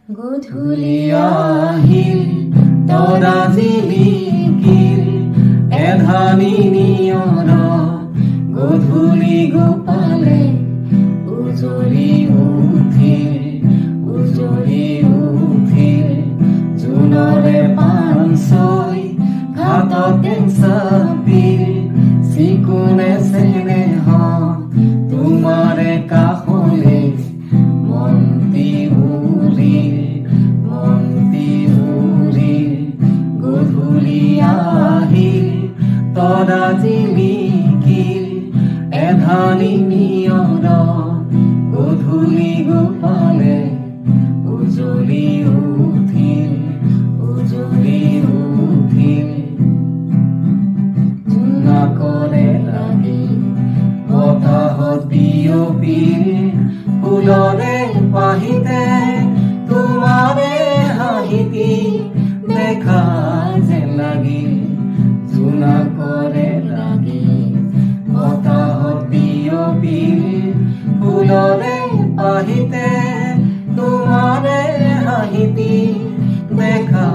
গধূলি আহিল তৰা জিলিকিল এধানি নিয়ৰ গধূলি গোপালে উজলি উঠিল জোনৰে পাঞ্চৈ ঘাটতে চাপিল চিকুণে চেনেহ তোমাৰে কাষলে মন্তি উৰিল গধূলি আহিল তৰা জিলিকিল এধানি নিয়ৰ গধূলি গোপালে উজলি উঠিল জোনাকৰে লাগি বতাহত বিয়পিল ফুলৰে পাহিতে তোমাৰে হাঁহিতি দেখা যেন লাগিল জোনাকৰে লাগি বতাহত বিয়পিল ফুলৰে পাহিতে তোমাৰে হাঁহিতি দেখা